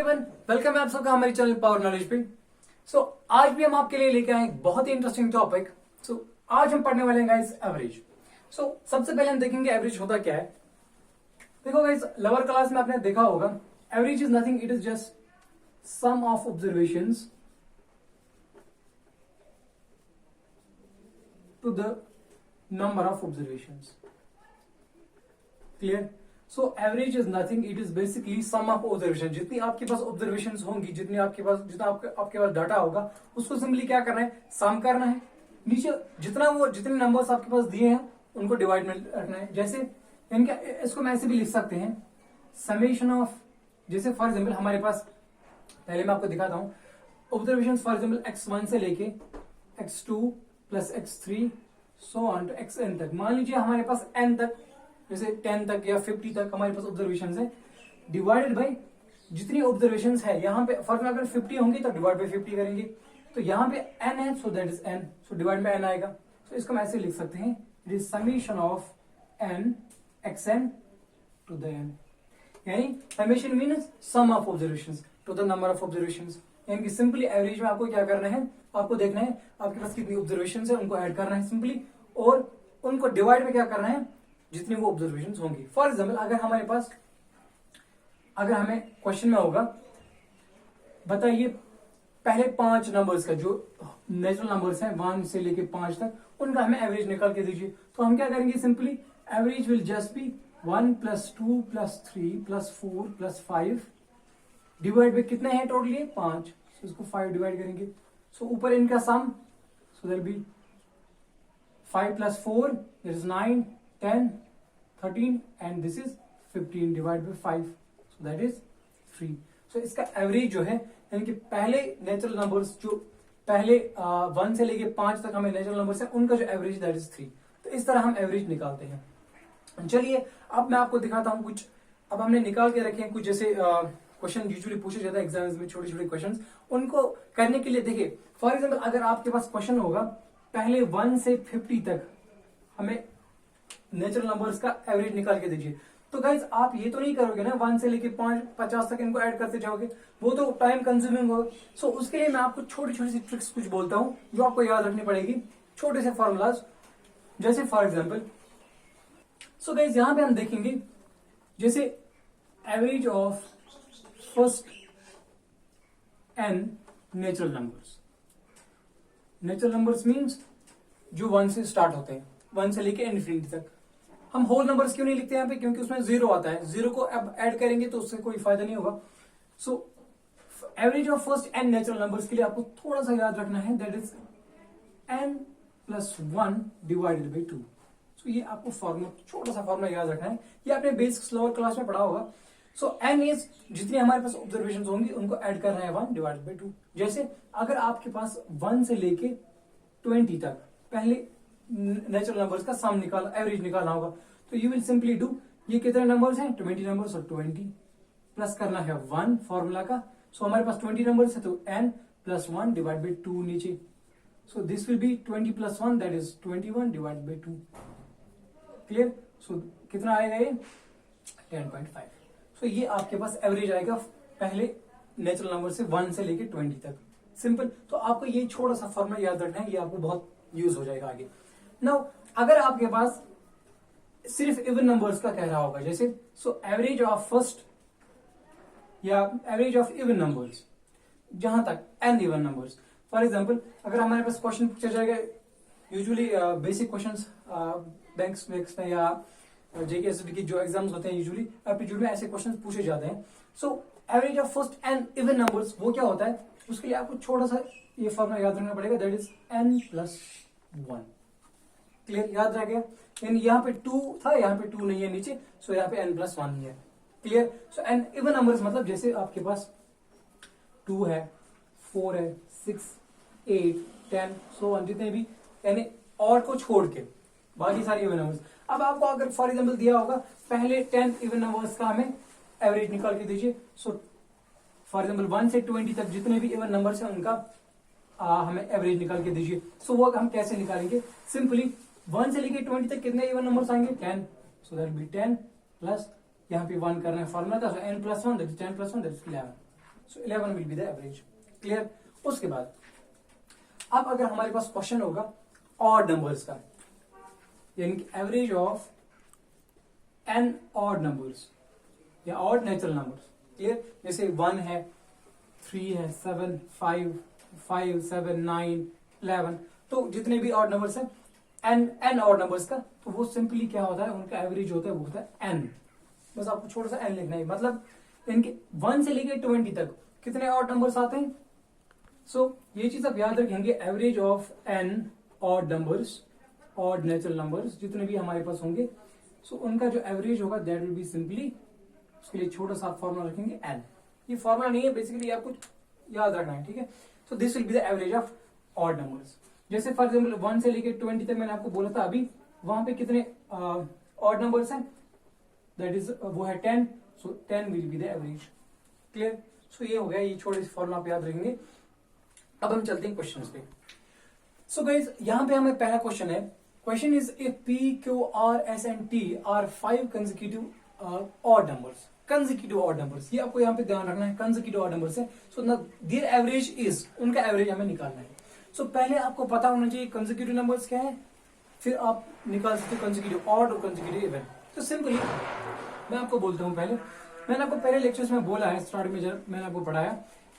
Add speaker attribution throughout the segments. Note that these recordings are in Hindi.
Speaker 1: एवरीवन, वेलकम है आप सबका हमारे चैनल पावर नॉलेज पे। आज भी हम आपके लिए लेके आए एक बहुत ही इंटरेस्टिंग टॉपिक। आज हम पढ़ने वाले हैं गाइस एवरेज। सबसे पहले हम देखेंगे एवरेज होता क्या है। देखो गाइस, लोअर क्लास में आपने देखा होगा average is nothing, it is just sum of observations to the number of observations. Clear? So average is nothing, it is basically sum of observation. जितनी आपके पास ऑब्जर्वेशन होंगी, जितना आपके पास डाटा होगा, उसको सिंपली क्या करना है, सम करना है। नीचे जितने नंबर्स आपके पास दिए हैं उनको डिवाइड में रखना है। जैसे इनका इसको मैं ऐसे भी लिख सकते हैं, समेशन ऑफ, जैसे फॉर एग्जाम्पल हमारे पास, पहले मैं आपको दिखाता हूं ऑब्जर्वेशन। फॉर एग्जाम्पल x1 से लेके x2 plus x3 so on to xn तक। मान लीजिए हमारे पास n तक, जैसे 10 तक या 50 तक हमारे पास ऑब्जर्वेशन है, डिवाइडेड बाई जितनी ऑब्जर्वेशन है। यहाँ पे फॉर अगर 50 होंगी तो डिवाइड बाई 50 करेंगे, तो यहाँ पे n है, so that is n, so divide by n आएगा। तो इसको हम ऐसे लिख सकते हैं, it is summation of n xn to the n, यानी summation means sum of observations to the number of observations. यानी कि सिंपली एवरेज में आपको क्या करना है, आपको देखना है आपके पास कितनी ऑब्जर्वेशंस है, उनको ऐड करना है सिंपली, और उनको डिवाइड में क्या करना है, जितनी वो ऑब्जर्वेशन होंगी। फॉर एग्जाम्पल अगर हमें क्वेश्चन में होगा, बताइए पहले 5 नंबर्स का जो नेचुरल नंबर्स हैं 1 से लेके 5 तक, उनका हमें एवरेज निकाल के दीजिए। तो हम क्या करेंगे, simply average will just be 1 plus 2 plus 3 plus 4 plus 5 divide by कितने हैं टोटल, ये 5, इसको 5 डिवाइड करेंगे। सो ऊपर इनका sum, so there be 5 plus 4 that is 9 10 13 and this is 15 divided by 5, so that is 3। so इसका एवरेज जो है, यानी कि पहले नेचुरल नंबर्स जो पहले 1 से लेके 5 तक हमें नेचुरल नंबर्स है, उनका जो एवरेज दैट इज 3। तो इस तरह हम एवरेज निकालते हैं। चलिए अब मैं आपको दिखाता हूं कुछ। अब हमने निकाल के रखे हैं कुछ, जैसे क्वेश्चन यूजुअली पूछे जाता है एग्जाम्स में, छोटे छोटे क्वेश्चन। उनको करने के लिए देखिए, फॉर एग्जाम्पल अगर आपके पास क्वेश्चन होगा पहले 1 से 50 तक हमें नेचुरल नंबर्स का एवरेज निकाल के दीजिए, तो गाइज आप ये तो नहीं करोगे ना 1 से लेके 50 तक इनको ऐड करते जाओगे, वो तो टाइम कंज्यूमिंग होगा। सो उसके लिए मैं आपको छोटी छोटी सी ट्रिक्स कुछ बोलता हूं जो आपको याद रखनी पड़ेगी, छोटे से फॉर्मूलाज। जैसे फॉर एग्जांपल, सो गाइज यहां पे हम देखेंगे, जैसे average of first n natural numbers means जो 1 से स्टार्ट होते हैं, 1 से लेके इन्फिनिटी तक। हम होल नंबर्स क्यों नहीं लिखते यहाँ पे, क्योंकि उसमें 0 आता है, 0 को अब ऐड करेंगे तो उससे कोई फायदा नहीं होगा। So average of first n natural numbers के लिए आपको थोड़ा सा याद रखना है, that is n plus 1 divided by 2। सो ये आपको फॉर्मूला, छोटा सा फॉर्मूला याद रखना है, ये आपने बेसिक्स लोअर क्लास में पढ़ा होगा। सो n इज जितनी हमारे पास ऑब्जर्वेशन होंगी उनको ऐड करना है 1 डिवाइडेड बाई 2। जैसे अगर आपके पास 1 से लेके 20 तक पहले नेचुरल नंबर्स का सम निकालना, एवरेज निकालना होगा, तो यू विल सिंपली डू, ये कितने नंबर्स हैं 20 नंबर्स, और 20 प्लस करना है 1 फॉर्मूला का। सो हमारे पास 20 नंबर्स है, तो n प्लस 1 डिवाइड बाई 2 नीचे। So this will be 20 plus 1 that is 21 divide by 2। Clear? So कितना आएगा ये 10.5। सो ये आपके पास एवरेज आएगा पहले नेचुरल नंबर से 1 से लेके 20 तक। सिंपल। तो आपको ये छोटा सा फॉर्मूला याद रखना है, ये आपको बहुत यूज हो जाएगा आगे। नाउ अगर आपके पास सिर्फ इवन नंबर्स का कह रहा होगा, जैसे सो एवरेज ऑफ फर्स्ट या एवरेज ऑफ इवन नंबर्स, जहां तक n even numbers. For example अगर हमारे पास क्वेश्चन पूछा जाएगा, यूजुअली बेसिक क्वेश्चंस बैंक्स में या जेकेएसडी की जो एग्जाम्स होते हैं, यूजुअली एप्टीट्यूड में ऐसे क्वेश्चंस पूछे जाते हैं। So average of first n even numbers वो क्या होता है, उसके लिए आपको छोटा सा ये फॉर्मूला याद रखना पड़ेगा, that is n plus 1। Clear? याद रह गया? यानी यहाँ पे 2 था, यहाँ पे 2 नहीं है नीचे, सो यहाँ पे n प्लस 1 ही है। क्लियर? सो n इवन नंबर्स मतलब जैसे आपके पास 2 है, 4 है, 6 8 10 सो ऑन, जितने भी, यानी और को छोड़ के बाकी सारे इवन नंबर्स। अब आपको अगर फॉर एग्जाम्पल दिया होगा पहले 10 इवन नंबर्स का हमें एवरेज निकाल के दीजिए। सो फॉर एग्जाम्पल 1 से 20 तक जितने भी इवन नंबर्स हैं उनका हमें एवरेज निकाल के दीजिए। सो वो हम कैसे निकालेंगे, सिंपली 1 से लेके 20 तक कितने इवन नंबर्स आएंगे 10, सो दैट बी 10 प्लस यहाँ पे 1 करना है फॉर्मूला का, सो n plus 1 that is 10 plus 1 that is 11। So 11 will be the average. Clear. उसके बाद अब अगर हमारे पास क्वेश्चन होगा ऑड नंबर्स का, यानी कि average of n odd numbers या ऑड नेचुरल नंबर्स। क्लियर। जैसे 1 है, 3 है, 7, 5, 7, 9, 11, तो जितने भी ऑड नंबर्स हैं n ऑड नंबर्स का, तो वो सिंपली क्या होता है, उनका एवरेज होता है, वो होता है n। बस आपको छोटा सा n लिखना है, मतलब इनके 1 से लेके 20 तक कितने ऑड नंबर्स आते हैं। सो ये चीज आप याद रखेंगे, average of n odd numbers, odd natural numbers जितने भी हमारे पास होंगे, सो उनका जो एवरेज होगा दैट विल बी सिंपली, उसके लिए छोटा सा फॉर्मूला रखेंगे n। ये फॉर्मूला नहीं है, बेसिकली आपको याद रखना है, ठीक है। सो this will be the average of odd numbers. जैसे फॉर एग्जाम्पल 1 से लेके 20 तक मैंने आपको बोला था अभी, वहां पे कितने ऑड नंबर्स हैं, दैट इज वो है 10, so 10 will be the average. Clear. So ये हो गया, ये छोटे से फॉर्मूला आप याद रखेंगे। अब हम चलते हैं क्वेश्चन पे। सो गाइज यहाँ पे हमें पहला क्वेश्चन है, question is if P, Q, R, S and T are 5 consecutive odd numbers, consecutive odd numbers, ये आपको यहाँ पे ध्यान रखना है, consecutive odd numbers है। सो देयर एवरेज इज, उनका एवरेज हमें निकालना है। सो पहले आपको पता होना चाहिए consecutive numbers क्या है, फिर आप निकाल सकते हो consecutive odd और consecutive even। तो सिंपली मैं आपको बोलता हूँ, पहले मैंने आपको पहले लेक्चर्स में बोला है, स्टार्ट में जब मैंने आपको पढ़ाया,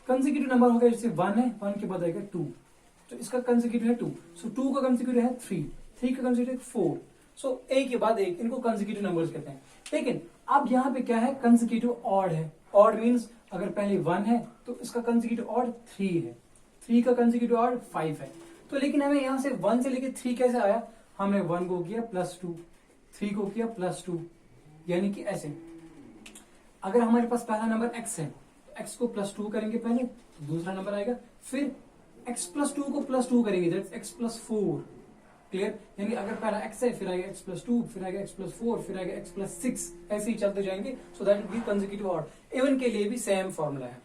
Speaker 1: कंसेक्यूटिव नंबर हो गया, जैसे 1 है, 1 के बाद आएगा 2, तो इसका कंसेक्यूटिव है 2, सो 2 का कंसेक्यूटिव है 3, 3 का कंसेक्यूटिव 4, सो एक के बाद एक, इनको कंसेक्यूटिव नंबर्स कहते हैं। लेकिन अब यहाँ पे क्या है, कंसेक्यूटिव ऑड है। ऑड मींस अगर पहले 1 है तो इसका कंसेक्यूटिव ऑड 3 है, 3 का कंसेक्यूटिव ऑड 5 है। तो लेकिन हमें यहाँ से 1 से लेके 3 कैसे आया, हमने 1 को किया +2, 3 को किया +2, यानी कि ऐसे। अगर हमारे पास पहला नंबर x है, x को +2 करेंगे पहले, दूसरा नंबर आएगा, फिर x +2 को +2 करेंगे, दैट्स x +4। क्लियर। यानी अगर पहला x है, फिर आएगा x +2, फिर आएगा x +4, फिर आएगा x +6, ऐसे ही चलते जाएंगे। So that will be consecutive odd. Even के लिए भी सेम फॉर्मूला है।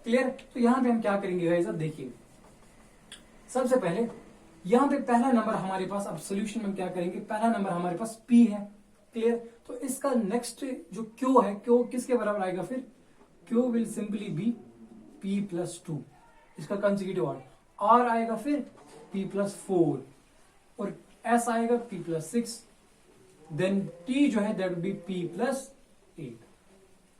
Speaker 1: क्लियर। तो यहाँ पे हम क्या करेंगे गाइस, अब देखिए, सबसे पहले यहाँ पे पहला नंबर हमारे पास, अब सोल्यूशन में क्या करेंगे, पहला नंबर हमारे पास p है। क्लियर। तो इसका नेक्स्ट जो q है, q किसके बराबर आएगा, फिर q will simply be p +2, इसका कंसेक्यूटिव ऑड। r आएगा फिर p +4 और s आएगा p +6, देन t जो है that will be p +8।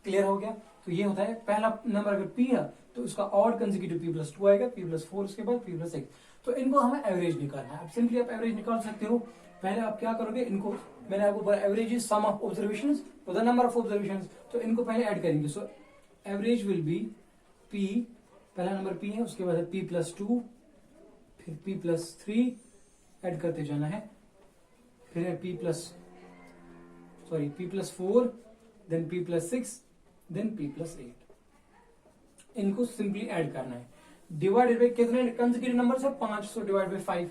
Speaker 1: Clear हो गया। तो ये होता है पहला नंबर, अगर p है तो इसका ऑड कंसेक्यूटिव p +2 आएगा, p +4 उसके बाद p +6। तो इनको हमें एवरेज निकालना है। अब सिंपली आप एवरेज निकाल सकते हो। पहले आप क्या करोगे, इनको मैंने आपको बोला average is sum of observations to the number of observations, तो इनको पहले ऐड करेंगे। So average will be p, पहला नंबर p है, उसके बाद है p +2, फिर p +3 ऐड करते जाना है, फिर है p +4, then p +6, then p +8। इनको सिंपली ऐड करना है। डिवाइडेड बाय कितने कंसेक्यूटिव नंबर्स है, 5, सो डिवाइड बाय 5।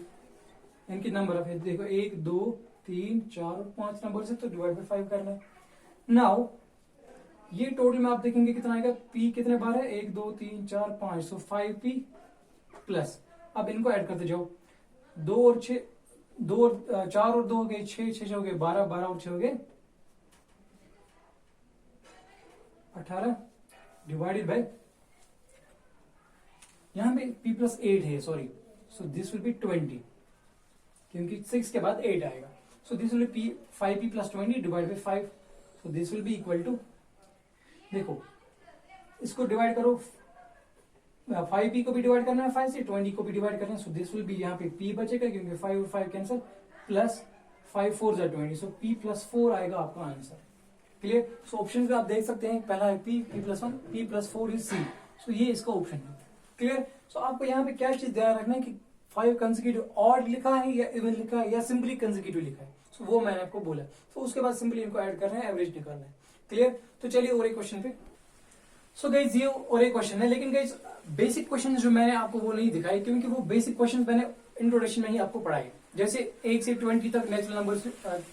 Speaker 1: इनके नंबर ऑफ है, देखो 1, 2, 3, 4 और 5 नंबर है, तो डिवाइड बाय 5 करना है। नाउ ये टोटल में आप देखेंगे कितना आएगा, p कितने बार है, 1, 2, 3, 4, 5, सो 5p प्लस, अब इनको ऐड करते जाओ, 2 और 6, 2 और 4 और 2 हो गए 6, 6 हो गए 12, 12 और 6 हो गए 18, डिवाइडेड बाय, यहां पे p +8 है, sorry, so this will be 20, क्योंकि 6 के बाद 8 आएगा। So this will be 5p + 20 divide by 5, so this will be equal to, देखो इसको डिवाइड करो, 5p को भी डिवाइड करना है 5 से, 20 को भी डिवाइड करना है, सो दिस विल बी, यहाँ पे p बचेगा क्योंकि 5 और 5 कैंसिल, प्लस 5 4 = 20, सो p +4 आएगा आपका आंसर। क्लियर। सो ऑप्शन पे आप देख सकते हैं, पहला है p, p+1, p +4 is c, सो ये इसका ऑप्शन है। क्लियर। सो आपको यहाँ पे क्या चीज ध्यान रखना है कि 5 कंसेक्यूटिव ऑड लिखा है या इवन लिखा है या सिंपली कंसेक्यूटिव लिखा है, सो वो मैंने आपको बोला। तो उसके बाद सिंपली इनको ऐड करना है, एवरेज निकालना है। क्लियर। तो चलिए और एक क्वेश्चन पे। सो गाइज ये और एक क्वेश्चन है, लेकिन गाइज बेसिक क्वेश्चन जो मैंने आपको वो नहीं दिखाई, क्योंकि वो बेसिक क्वेश्चन मैंने इंट्रोडक्शन में ही आपको पढ़ाई। जैसे 1 से 20 तक नेचुरल नंबर्स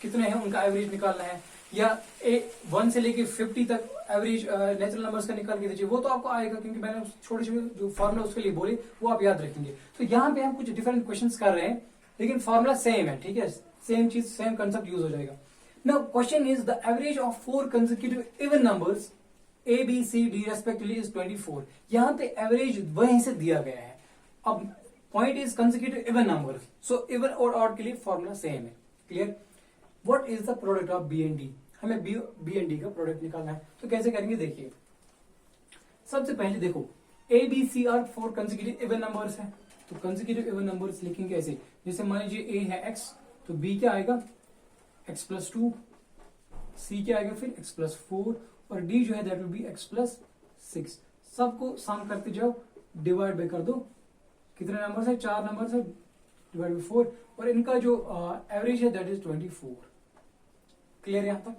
Speaker 1: कितने हैं उनका एवरेज निकालना है, या 1 से लेके 50 तक एवरेज नेचुरल नंबर्स का निकाल के दीजिए, वो तो आपको आएगा, क्योंकि मैंने छोटे छोटे जो फॉर्मूला उसके लिए बोले वो आप याद रखेंगे। तो यहाँ पे हम कुछ डिफरेंट क्वेश्चंस कर रहे हैं, लेकिन फॉर्मूला सेम है, ठीक है, सेम चीज, सेम कंसेप्ट यूज हो जाएगा। Now question is the average of 4 consecutive even numbers A B C D respectively is 24। यहाँ पे एवरेज वहीं से दिया गया है। अब point is consecutive even number, so even और ऑड के लिए फॉर्मूला सेम है। Clear? What is the product of B and D? हमें बी एंड डी का प्रोडक्ट निकालना है, तो कैसे करेंगे देखिए। सबसे पहले देखो A B C are 4 consecutive even numbers है, तो कंसेक्यूटिव इवन नंबर्स लिखेंगे ऐसे, जैसे मान लीजिए ए है एक्स, तो बी क्या आएगा एक्स प्लस 2, सी क्या आएगा फिर एक्स प्लस 4, और डी जो है that will be x plus 6। सबको सम करते जाओ, डिवाइड बाय कर दो, कितने नंबर्स है 4 नंबर्स है, डिवाइड बाय 4, और इनका जो एवरेज है दैट इज 24। क्लियर यहां तक?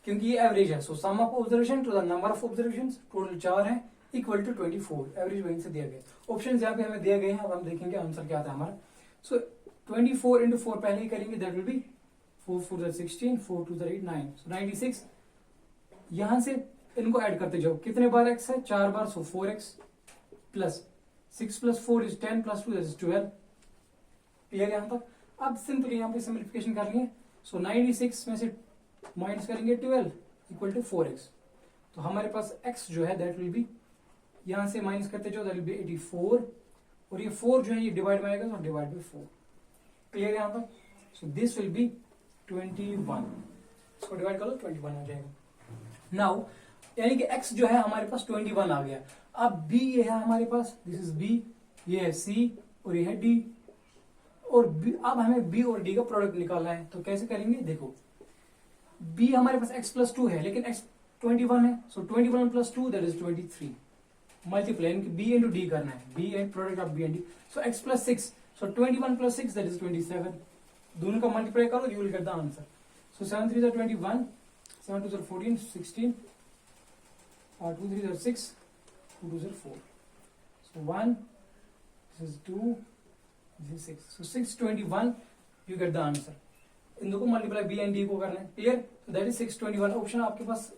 Speaker 1: क्योंकि ये एवरेज है, so sum of observation to the number of observation, total 4 है, इक्वल टू 24। एवरेज वहीं से दिया गया। ऑप्शन यहाँ पे हमें दिए गए हैं, अब हम देखेंगे आंसर क्या आता है हमारा। सो 24 इंटू 4 पहले ही करेंगे, दैट विल बी 4 4 16, 4 2 8 9, सो 96। यहां से इनको ऐड करते जाओ, कितने बार एक्स है 4 बार, सो 4x plus 6 plus 4 is 10 plus 2 is 12। Clear यहां तक? अब सिंपली यहाँ पे सिंप्लीफिकेशन कर लिए, सो 96 में से माइनस करेंगे 12 इक्वल टू 4x, तो हमारे पास x जो है दैट विल बी, यहां से माइनस करते जाओ दैट विल बी 84, और ये 4 जो है ये डिवाइड में आएगा, तो डिवाइड बाय 4। क्लियर यहां तक? सो दिस विल बी 21, इसको डिवाइड कर लो 21 हो जाएगा। नाउ यानी कि x जो है हमारे पास 21 आ गया। अब b ये है हमारे पास, दिस इज b, ये है c, और ये है d, और b, अब हमें b और d का प्रोडक्ट निकालना है, तो कैसे करेंगे देखो। b हमारे पास x प्लस 2 है, लेकिन x 21 है, सो 21 plus 2 that is 23। Multiply b into D करना है, b and product of b and d, so x plus 6, so 21 plus 6 that is 27। दोनों का मल्टीप्लाई करो, you will get the answer. So 7 3 21, 7 2 14, 16, 2 3 6, 2 2 4, so 1, this is 2, this is 6, so 621, you get the answer। इन दो को मल्टीप्लाई बी एंड डी को करना है। क्लियर? तो दैट इज 621। ऑप्शन आपके पास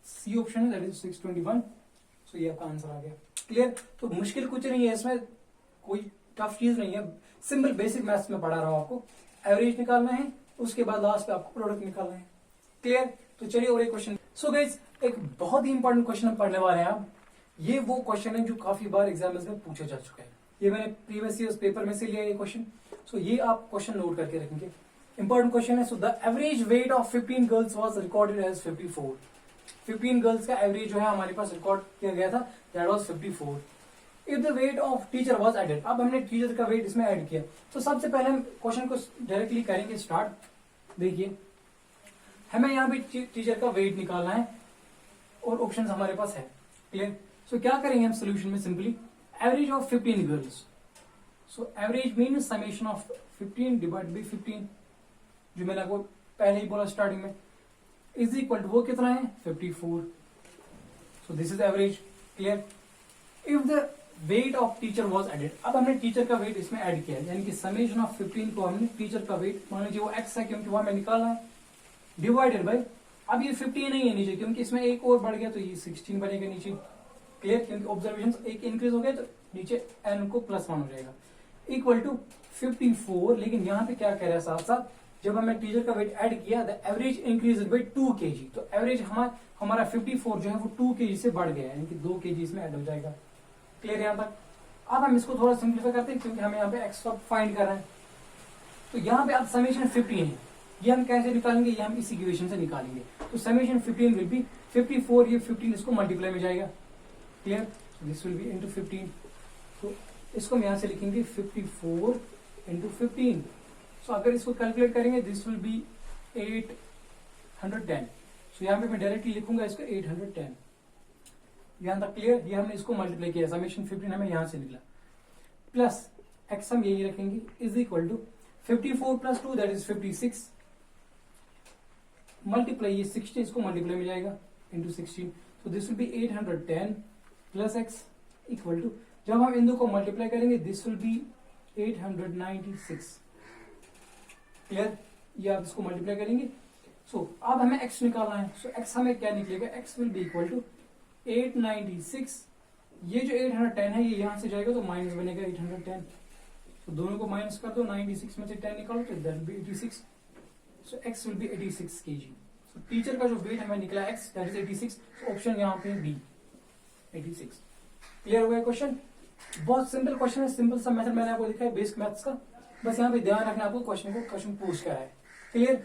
Speaker 1: सी ऑप्शन है, दैट इज 621, सो ये आपका आंसर आ गया। क्लियर? तो मुश्किल कुछ नहीं है इसमें, कोई टफ चीज नहीं है, सिंपल बेसिक मैथ्स में पढ़ा रहा हूं आपको। एवरेज निकालना है, उसके बाद लास्ट पे आपको प्रोडक्ट निकालना है। क्लियर? तो चलिए और एक क्वेश्चन। सो गाइस एक बहुत ही इंपॉर्टेंट क्वेश्चन हम पढ़ने वाले हैं। अब ये वो क्वेश्चन है जो काफी बार एग्जाम्स में पूछा जा चुका है, ये मैंने प्रीवियस ईयर्स पेपर में से लिया ये क्वेश्चन। सो ये आप क्वेश्चन नोट करके रखेंगे, इंपॉर्टेंट क्वेश्चन है। So the average weight of 15 girls was recorded as 54। 15 girls का एवरेज जो है हमारे पास रिकॉर्ड किया गया था, that was 54। If the weight of teacher was added, अब हमने टीचर का वेट इसमें ऐड किया, तो सबसे पहले हम क्वेश्चन को डायरेक्टली करेंगे स्टार्ट। देखिए हमें यहाँ पे टीचर का वेट निकालना है और ऑप्शन हमारे पास है। क्लियर? सो क्या करेंगे हम सोल्यूशन में, simply average of 15 girls, so average mean summation of 15 divide by 15, जो मैंने आपको पहले ही बोला स्टार्टिंग में, इज इक्वल टू वो कितना है 54। So this is average. Clear? If the weight of teacher was added, अब हमने टीचर का वेट इसमें ऐड किया है, यानी कि समेशन ऑफ 15 को हमने टीचर का वेट, मान लीजिए वो x है क्योंकि वहां हमें निकालना है, डिवाइडेड बाई, अब ये 15 नहीं है नीचे क्योंकि इसमें एक और बढ़ गया तो ये 16 बनेगा नीचे। क्लियर? क्योंकि ऑब्जर्वेशन एक इंक्रीज हो गया तो नीचे n को +1 हो जाएगा, इक्वल टू 54। लेकिन यहाँ पे क्या कह रहा है साथ साथ, जब हमने टीचर का वेट ऐड किया the average increase by 2 kg, तो एवरेज हमारा 54 जो है वो 2 kg से बढ़ गया है, यानी कि 2 kg इसमें ऐड हो जाएगा। क्लियर यहाँ तक? अब हम इसको थोड़ा सिंप्लीफाई करते हैं क्योंकि हमें यहाँ पे एक्स फाइंड करना है। तो यहाँ पे अब समेशन 15 है, ये हम कैसे निकालेंगे, ये हम इस इक्वेशन से निकालेंगे। तो समेशन 15 विल बी 54, ये 15 इसको मल्टीप्लाई में जाएगा। Clear? This will B into 15, तो इसको हम यहाँ से लिखेंगे 54 इंटू 15। सो अगर इसको कैलकुलेट करेंगे दिस विल बी 810। सो यहाँ पे मैं डायरेक्टली लिखूंगा इसको 810। यहां तक क्लियर? ये हमने इसको मल्टीप्लाई किया, समेशन 15 हमें यहां से निकला, प्लस एक्स हम यही रखेंगे is equal to 54 plus 2 that is 56, multiply ये 16 इसको मल्टीप्लाई में जाएगा into 16, so this will be 810 plus x equal to, जब हम इन दो को मल्टीप्लाई करेंगे दिस विल बी 896। क्लियर? ये आप इसको मल्टीप्लाई करेंगे। सो अब हमें x निकालना है, सो x हमें क्या निकलेगा, x will be equal to 896, ये जो 810 है ये यहां से जाएगा तो माइनस बनेगा 810, तो दोनों को माइनस कर दो, 96 में से 10 निकालो तो that will be 86, so x will B 86 kg। तो टीचर का जो वेट हमें निकला x दैट इज 86, ऑप्शन यहाँ पे बी 86। क्लियर हो गया क्वेश्चन? बहुत सिंपल क्वेश्चन है, सिंपल सा मेथड मैंने आपको दिखाया बेसिक मैथ्स का, बस यहाँ पे ध्यान रखना आपको क्वेश्चन पूछ क्या है। क्लियर?